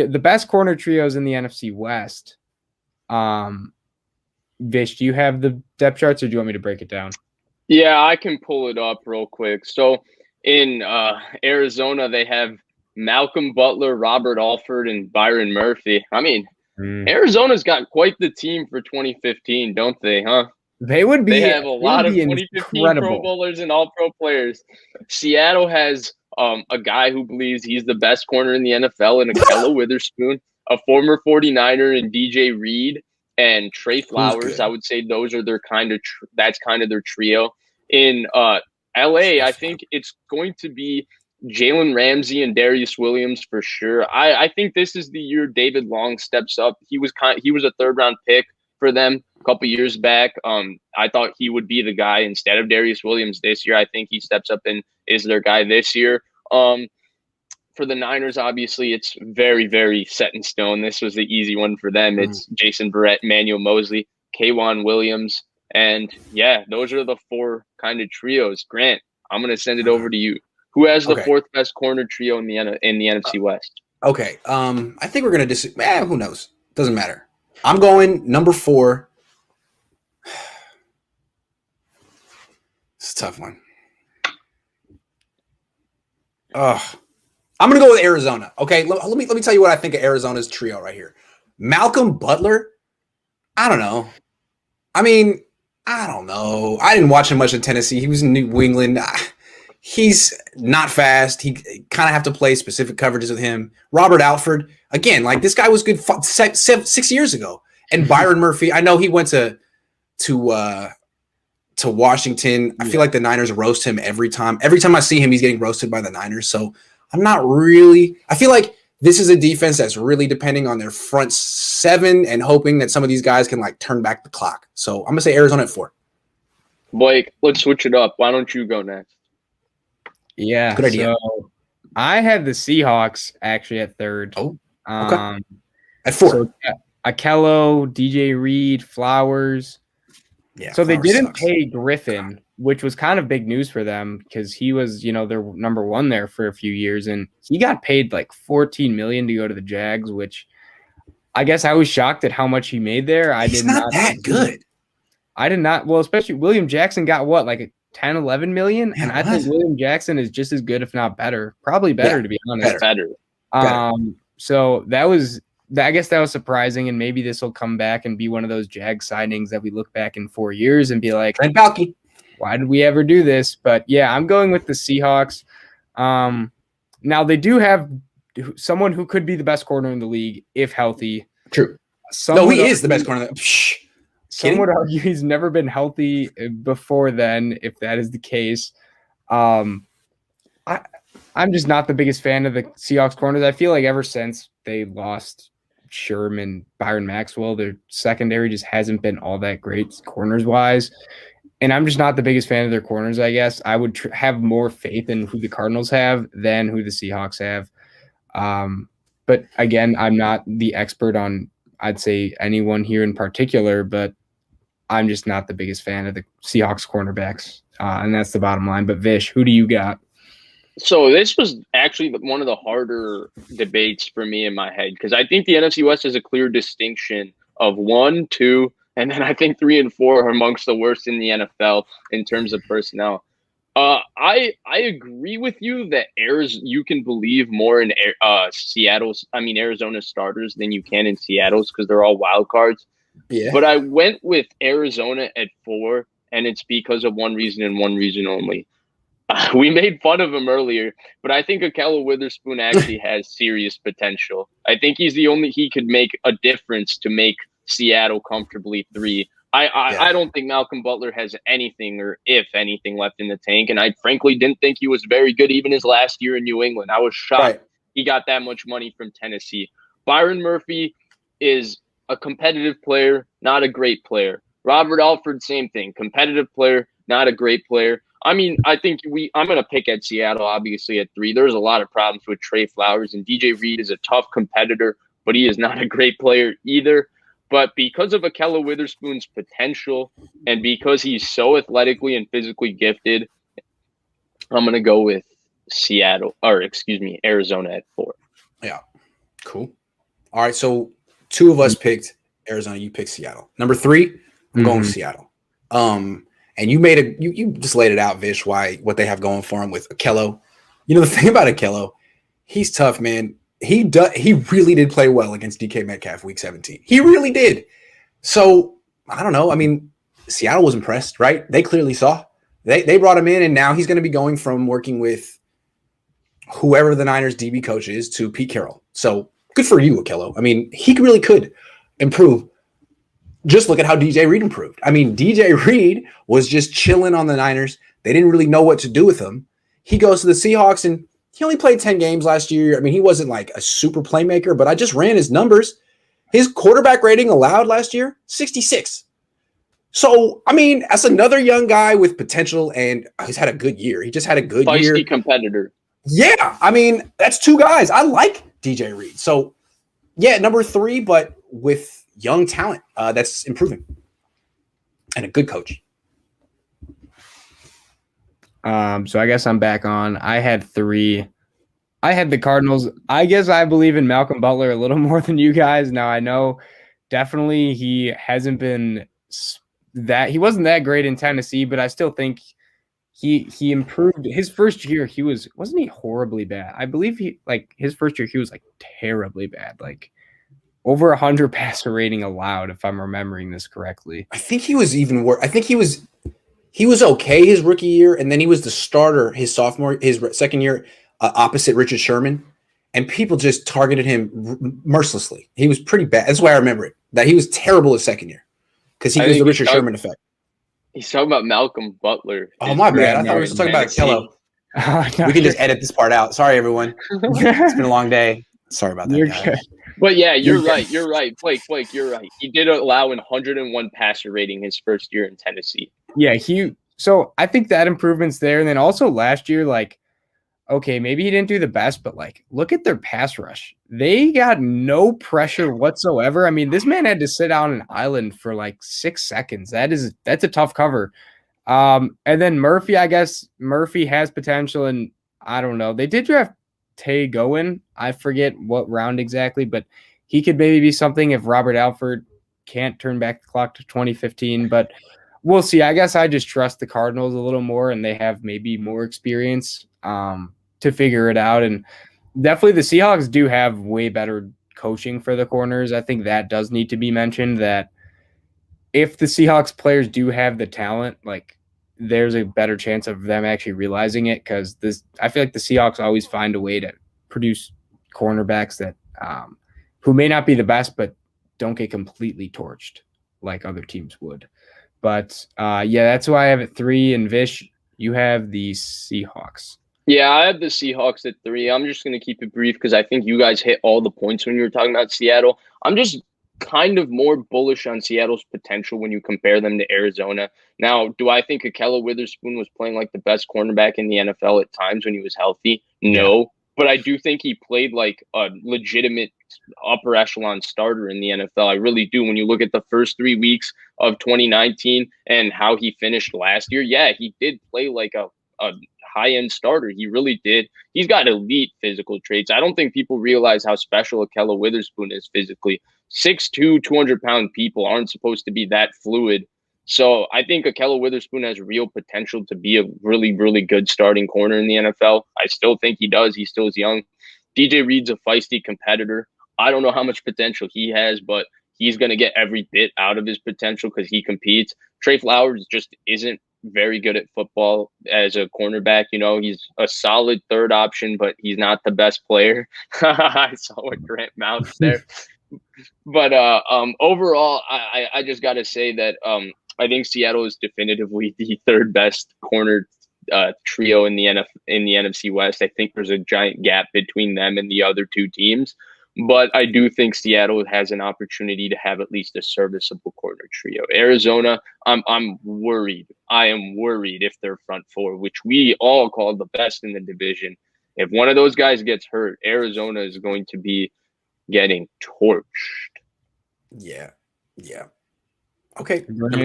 the best corner trios in the NFC West. Vish, do you have the depth charts, or do you want me to break it down? Yeah, I can pull it up real quick. So in Arizona, they have Malcolm Butler, Robert Alford, and Byron Murphy. I mean, Arizona's got quite the team for 2015, don't they, huh? They would be. They have a lot of 2015 incredible Pro Bowlers and All-Pro players. Seattle has a guy who believes he's the best corner in the NFL, and Ahkello Witherspoon, a former 49er, and DJ Reed and Trey Flowers. I would say those are their that's kind of their trio. In LA, I think it's going to be Jalen Ramsey and Darius Williams for sure. I think this is the year David Long steps up. He was a third-round pick for them a couple years back. I thought he would be the guy instead of Darius Williams this year. I think he steps up and is their guy this year. For the Niners, obviously, it's very, very set in stone. This was the easy one for them. It's Jason Verrett, Emmanuel Mosley, K'Wan Williams. And, yeah, those are the four kind of trios. Grant, I'm going to send it over to you. Who has the fourth best corner trio in the NFC West? Okay. I think we're going to disagree. Who knows? Doesn't matter. I'm going number 4. It's a tough one. I'm going to go with Arizona. Okay, let me tell you what I think of Arizona's trio right here. Malcolm Butler, I don't know. I mean, I don't know. I didn't watch him much in Tennessee. He was in New England. He's not fast. He kind of have to play specific coverages with him. Robert Alford, again, like this guy was good 6 years ago. And Byron Murphy, I know he went to Washington. I feel like the Niners roast him every time. Every time I see him, he's getting roasted by the Niners. So I'm not really – I feel like this is a defense that's really depending on their front 7 and hoping that some of these guys can, like, turn back the clock. So I'm going to say Arizona at 4. Blake, let's switch it up. Why don't you go next? Yeah. Good idea. So I had the Seahawks actually at 3rd. Oh, okay. At 4. So, Ahkello, DJ Reed, Flowers. Yeah. So they didn't sucks. pay Griffin, which was kind of big news for them because he was, their number 1 there for a few years, and he got paid like $14 million to go to the Jags, which I guess I was shocked at how much he made there. He's not that good. I did not. Well, especially William Jackson got what, like 10, 11 million, Yeah, and I think William Jackson is just as good, if not better, probably better to be honest. Better. So I guess that was surprising, and maybe this will come back and be one of those Jag signings that we look back in 4 years and be like, Trent Baalke, why did we ever do this? But yeah, I'm going with the Seahawks. Now they do have someone who could be the best corner in the league if healthy. True. He is the best corner. Some would argue he's never been healthy before then, if that is the case. I'm just not the biggest fan of the Seahawks corners. I feel like ever since they lost Sherman, Byron Maxwell, their secondary just hasn't been all that great corners-wise. And I'm just not the biggest fan of their corners, I guess. I would have more faith in who the Cardinals have than who the Seahawks have. But again, I'm not the expert on, I'd say, anyone here in particular, but I'm just not the biggest fan of the Seahawks cornerbacks. And that's the bottom line. But Vish, who do you got? So this was actually one of the harder debates for me in my head because I think the NFC West has a clear distinction of 1, 2, and then I think 3 and 4 are amongst the worst in the NFL in terms of personnel. I agree with you that you can believe more in Arizona starters than you can in Seattle's because they're all wild cards. Yeah. But I went with Arizona at 4, and it's because of one reason and one reason only. We made fun of him earlier, but I think Ahkello Witherspoon actually has serious potential. I think he could make a difference to make Seattle comfortably 3. I don't think Malcolm Butler has anything or if anything left in the tank, and I frankly didn't think he was very good even his last year in New England. I was shocked he got that much money from Tennessee. Byron Murphy is a competitive player, not a great player. Robert Alford, same thing. Competitive player, not a great player. I mean, I think I'm going to pick at Seattle, obviously, at 3. There's a lot of problems with Trey Flowers, and DJ Reed is a tough competitor, but he is not a great player either. But because of Ahkello Witherspoon's potential and because he's so athletically and physically gifted, I'm going to go with Arizona at 4. Yeah. Cool. All right, so 2 of us picked Arizona. You picked Seattle. Number 3, I'm going with Seattle. And you just laid it out, Vish, what they have going for him with Akello. You know, the thing about Akello, he's tough, man. He really did play well against DK Metcalf week 17. He really did. So I don't know. I mean, Seattle was impressed, right? They clearly saw. They brought him in, and now he's going to be going from working with whoever the Niners DB coach is to Pete Carroll. So good for you, Akello. I mean, he really could improve. Just look at how DJ Reed improved. I mean, DJ Reed was just chilling on the Niners. They didn't really know what to do with him. He goes to the Seahawks, and he only played 10 games last year. I mean, he wasn't like a super playmaker, but I just ran his numbers. His quarterback rating allowed last year, 66. So, I mean, as another young guy with potential, and he's had a good year. He just had a good year. Feisty competitor. Yeah, I mean, that's 2 guys. I like DJ Reed. So, yeah, number 3, but with young talent that's improving and a good coach. So I guess I'm back on. I had 3. I had the Cardinals. I guess I believe in Malcolm Butler a little more than you guys. Now, I know definitely he hasn't been he wasn't that great in Tennessee, but I still think he improved. His first year, wasn't he horribly bad? I believe his first year, he was like terribly bad. Like over 100 passer rating allowed, if I'm remembering this correctly. I think he was even worse. I think he was okay his rookie year, and then he was the starter his second year opposite Richard Sherman, and people just targeted him mercilessly. He was pretty bad. That's why I remember it. That he was terrible his second year because he was the Richard Sherman effect. He's talking about Malcolm Butler. Oh, my bad. I thought we were talking about Akello. We can just edit this part out. Sorry, everyone. It's been a long day. Sorry about that, guys. Good. But yeah, you're right. You're right. Blake, you're right. He did allow an 101 passer rating his first year in Tennessee. Yeah, so I think that improvement's there. And then also last year, like, okay, maybe he didn't do the best, but like, look at their pass rush. They got no pressure whatsoever. I mean, this man had to sit on an island for like 6 seconds. That's a tough cover. And then Murphy, I guess Murphy has potential, and I don't know. They did draft Tay Gowan. I forget what round exactly, but he could maybe be something if Robert Alford can't turn back the clock to 2015, but we'll see. I guess I just trust the Cardinals a little more, and they have maybe more experience to figure it out. And definitely the Seahawks do have way better coaching for the corners. I think that does need to be mentioned, that if the Seahawks players do have the talent, like there's a better chance of them actually realizing it, because I feel like the Seahawks always find a way to produce cornerbacks that who may not be the best, but don't get completely torched like other teams would. But yeah, that's why I have it 3. And Vish, you have the Seahawks. Yeah, I have the Seahawks at 3. I'm just going to keep it brief because I think you guys hit all the points when you were talking about Seattle. I'm just kind of more bullish on Seattle's potential when you compare them to Arizona. Now, do I think Akello Witherspoon was playing like the best cornerback in the NFL at times when he was healthy? No. Yeah. But I do think he played like a legitimate upper echelon starter in the NFL. I really do. When you look at the first 3 weeks of 2019 and how he finished last year, yeah, he did play like a high-end starter. He really did. He's got elite physical traits. I don't think people realize how special Akello Witherspoon is physically. 6'2", 200-pound people aren't supposed to be that fluid. So I think Akello Witherspoon has real potential to be a really, really good starting corner in the NFL. I still think he does. He still is young. DJ Reed's a feisty competitor. I don't know how much potential he has, but he's going to get every bit out of his potential because he competes. Trey Flowers just isn't very good at football as a cornerback. You know, he's a solid third option, but he's not the best player. I saw what Grant mouthed there. But overall, I just got to say that I think Seattle is definitively the third best corner trio in the NFC West. I think there's a giant gap between them and the other 2 teams. But I do think Seattle has an opportunity to have at least a serviceable corner trio. Arizona, I'm worried. I am worried if their front 4, which we all call the best in the division, if one of those guys gets hurt, Arizona is going to be getting torched. Yeah. Okay. Number 2.